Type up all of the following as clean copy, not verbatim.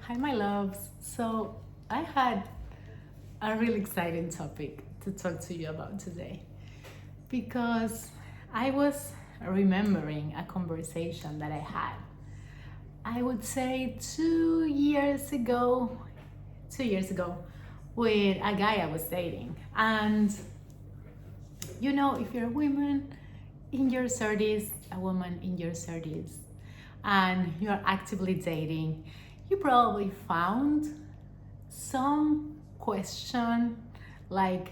Hi, my loves. So, I had a really exciting topic to talk to you about today because I was remembering a conversation that I had. I would say 2 years ago, with a guy I was dating. And if you're a woman in your 30s, a woman in your 30s, and you're actively dating, you probably found some question like,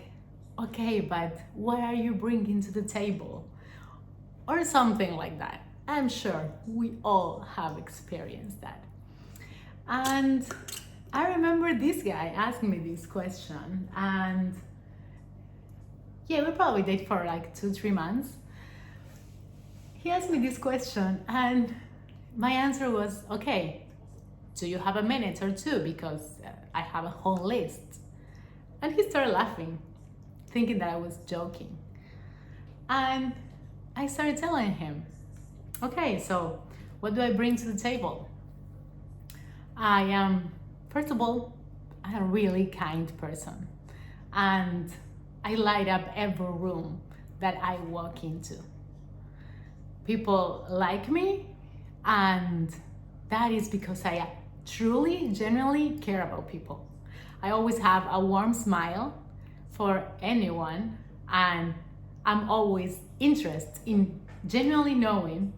okay, but what are you bringing to the table? Or something like that. I'm sure we all have experienced that. And I remember this guy asking me this question, and yeah, we probably date for like 2, 3 months. He asked me this question, and my answer was, okay, do you have a minute or two? Because I have a whole list. And he started laughing, thinking that I was joking. And I started telling him, okay, so what do I bring to the table? I am, first of all, a really kind person. And I light up every room that I walk into. People like me, and that is because I truly, genuinely care about people. I always have a warm smile for anyone, and I'm always interested in genuinely knowing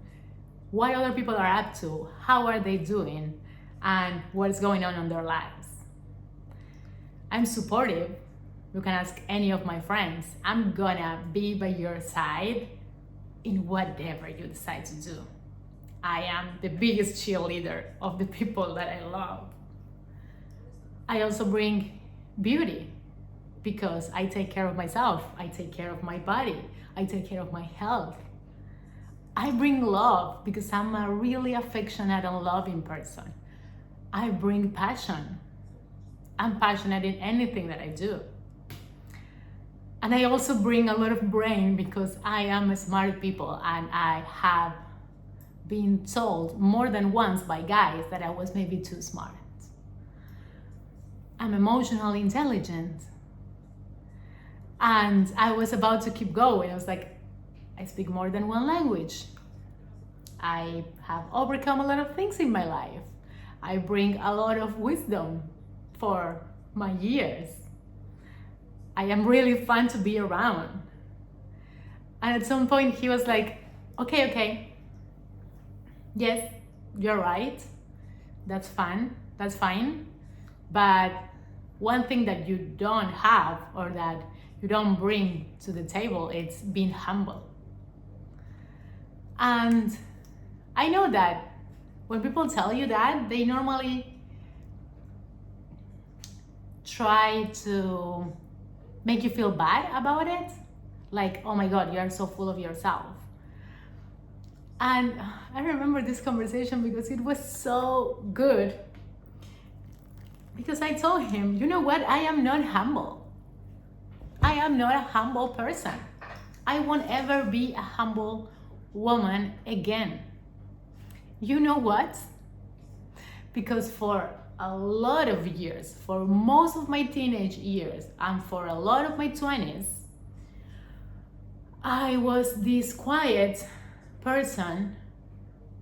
what other people are up to, how are they doing, and what's going on in their lives. I'm supportive. You can ask any of my friends. I'm gonna be by your side in whatever you decide to do. I am the biggest cheerleader of the people that I love. I also bring beauty because I take care of myself. I take care of my body. I take care of my health. I bring love because I'm a really affectionate and loving person. I bring passion. I'm passionate in anything that I do. And I also bring a lot of brain because I am a smart people, and I have been told more than once by guys that I was maybe too smart. I'm emotionally intelligent. And I was about to keep going. I was like, I speak more than one language. I have overcome a lot of things in my life. I bring a lot of wisdom for my years. I am really fun to be around. And at some point he was like, okay, yes, you're right. That's fun, that's fine. But one thing that you don't have or that you don't bring to the table, it's being humble. And I know that when people tell you that, they normally try to make you feel bad about it. Like, oh my God, you are so full of yourself. And I remember this conversation because it was so good. Because I told him, you know what? I am not humble. I am not a humble person. I won't ever be a humble woman again. You know what? Because for a lot of years, for most of my teenage years, and for a lot of my 20s, I was this quiet person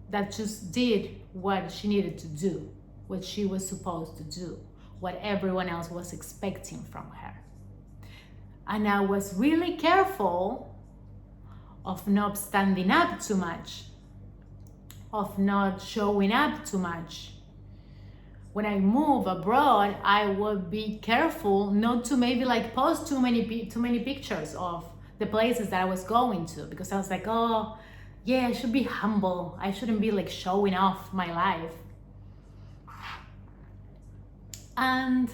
that just did what she needed to do, what she was supposed to do, what everyone else was expecting from her. And I was really careful of not standing up too much, of not showing up too much. When I move abroad, I would be careful not to maybe like post too many pictures of the places that I was going to, because I was like, oh yeah, I should be humble. I shouldn't be like showing off my life. And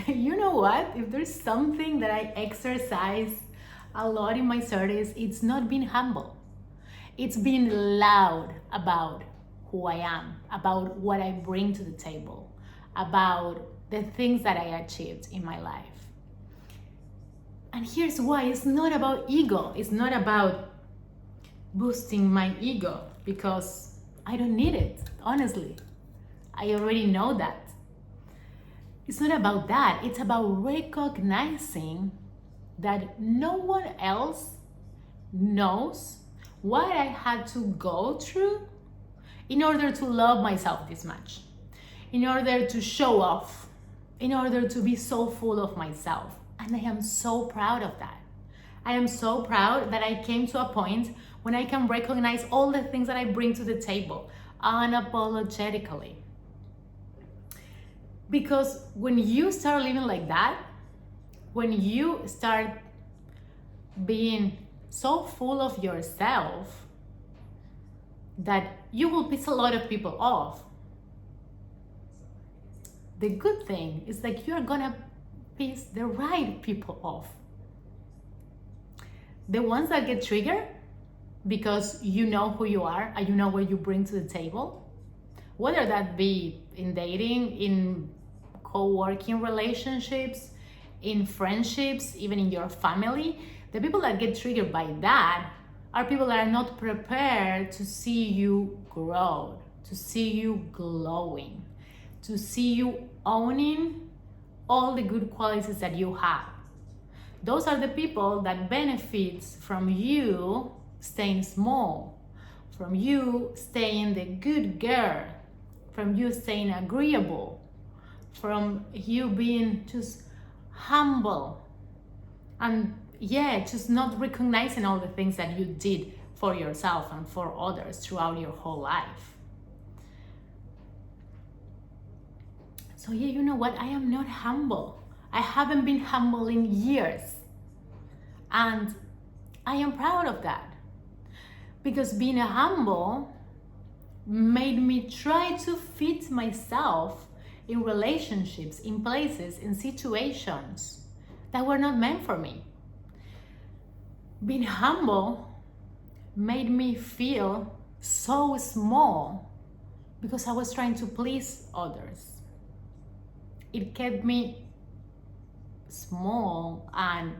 you know what? If there's something that I exercise a lot in my 30s, it's not being humble. It's being loud about who I am, about what I bring to the table, about the things that I achieved in my life. And here's why. It's not about ego. It's not about boosting my ego, because I don't need it, honestly. I already know that. It's not about that. It's about recognizing that no one else knows what I had to go through in order to love myself this much, in order to show off, in order to be so full of myself. And I am so proud of that. I am so proud that I came to a point when I can recognize all the things that I bring to the table unapologetically. Because when you start living like that, when you start being so full of yourself that you will piss a lot of people off, the good thing is that you're gonna piss the right people off. The ones that get triggered because you know who you are and you know what you bring to the table, whether that be in dating, in co-working relationships, in friendships, even in your family, the people that get triggered by that are people that are not prepared to see you grow, to see you glowing, to see you owning all the good qualities that you have. Those are the people that benefits from you staying small, from you staying the good girl, from you staying agreeable, from you being just humble, and just not recognizing all the things that you did for yourself and for others throughout your whole life. So you know what? I am not humble. I haven't been humble in years. And I am proud of that. Because being humble made me try to fit myself in relationships, in places, in situations that were not meant for me. Being humble made me feel so small because I was trying to please others. It kept me small and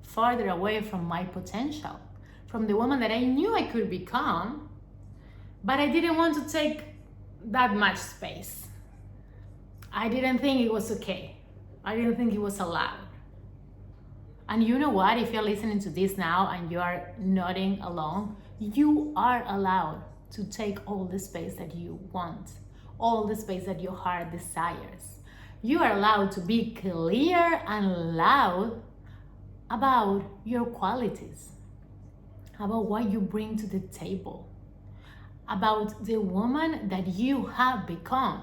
farther away from my potential, from the woman that I knew I could become, but I didn't want to take that much space. I didn't think it was okay. I didn't think it was allowed. And you know what? If you're listening to this now and you are nodding along, you are allowed to take all the space that you want, all the space that your heart desires. You are allowed to be clear and loud about your qualities, about what you bring to the table, about the woman that you have become,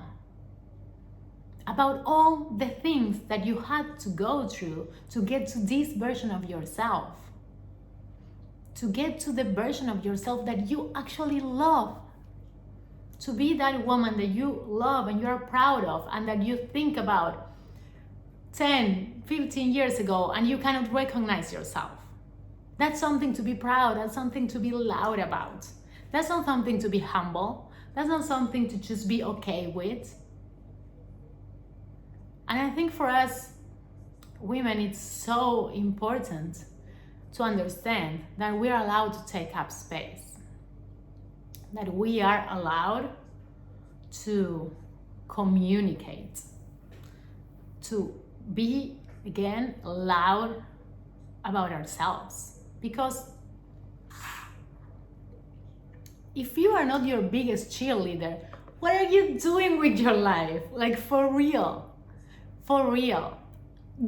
about all the things that you had to go through to get to this version of yourself, to get to the version of yourself that you actually love, to be that woman that you love and you are proud of and that you think about 10, 15 years ago and you cannot recognize yourself. That's something to be proud, that's something to be loud about. That's not something to be humble, that's not something to just be okay with. And I think for us women, it's so important to understand that we are allowed to take up space, that we are allowed to communicate, to be, again, loud about ourselves. Because if you are not your biggest cheerleader, what are you doing with your life? Like, for real. For real.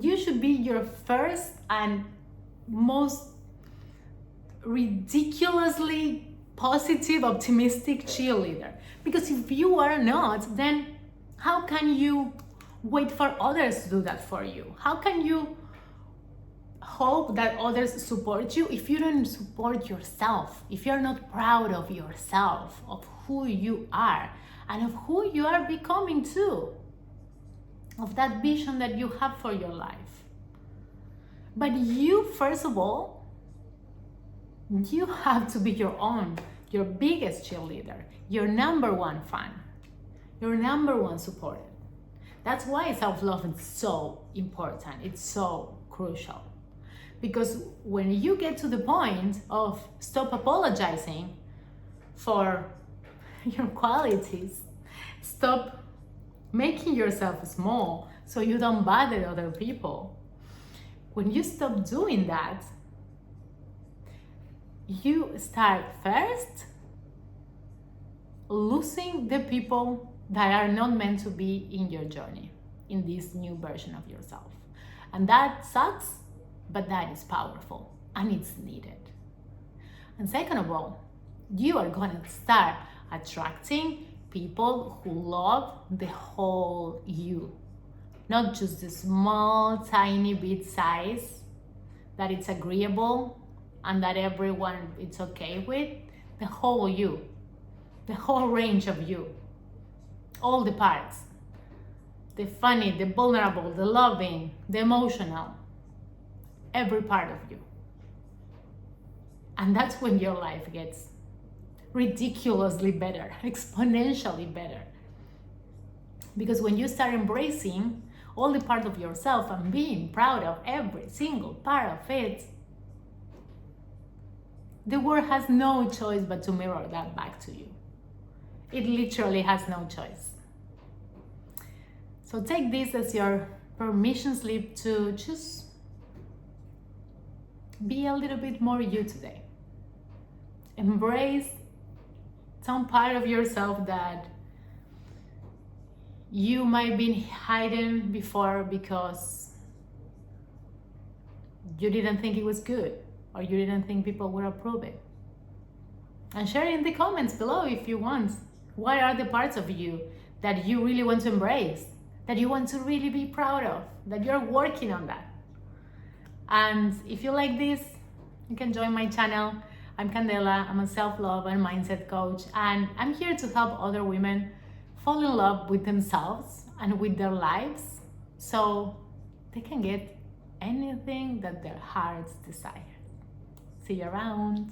You should be your first and most ridiculously positive, optimistic cheerleader. Because if you are not, then how can you wait for others to do that for you? How can you hope that others support you if you don't support yourself? If you're not proud of yourself, of who you are, and of who you are becoming too, of that vision that you have for your life. But you, first of all, you have to be your biggest cheerleader, your number one fan, your number one supporter. That's why self-love is so important. It's so crucial. Because when you get to the point of stop apologizing for your qualities, stop making yourself small so you don't bother other people. When you stop doing that, you start first losing the people that are not meant to be in your journey, in this new version of yourself. And that sucks, but that is powerful and it's needed. And second of all, you are going to start attracting people who love the whole you, not just the small, tiny bit size that it's agreeable and that everyone it's okay with. The whole you, the whole range of you, all the parts, the funny, the vulnerable, the loving, the emotional, every part of you. And that's when your life gets ridiculously better, exponentially better. Because when you start embracing all the part of yourself and being proud of every single part of it, the world has no choice but to mirror that back to you. It literally has no choice. So take this as your permission slip to just be a little bit more you today. Embrace some part of yourself that you might be hiding before because you didn't think it was good or you didn't think people would approve it. And share in the comments below if you want. What are the parts of you that you really want to embrace, that you want to really be proud of, that you're working on that? And if you like this, you can join my channel. I'm Candela. I'm a self-love and mindset coach, and I'm here to help other women fall in love with themselves and with their lives so they can get anything that their hearts desire. See you around.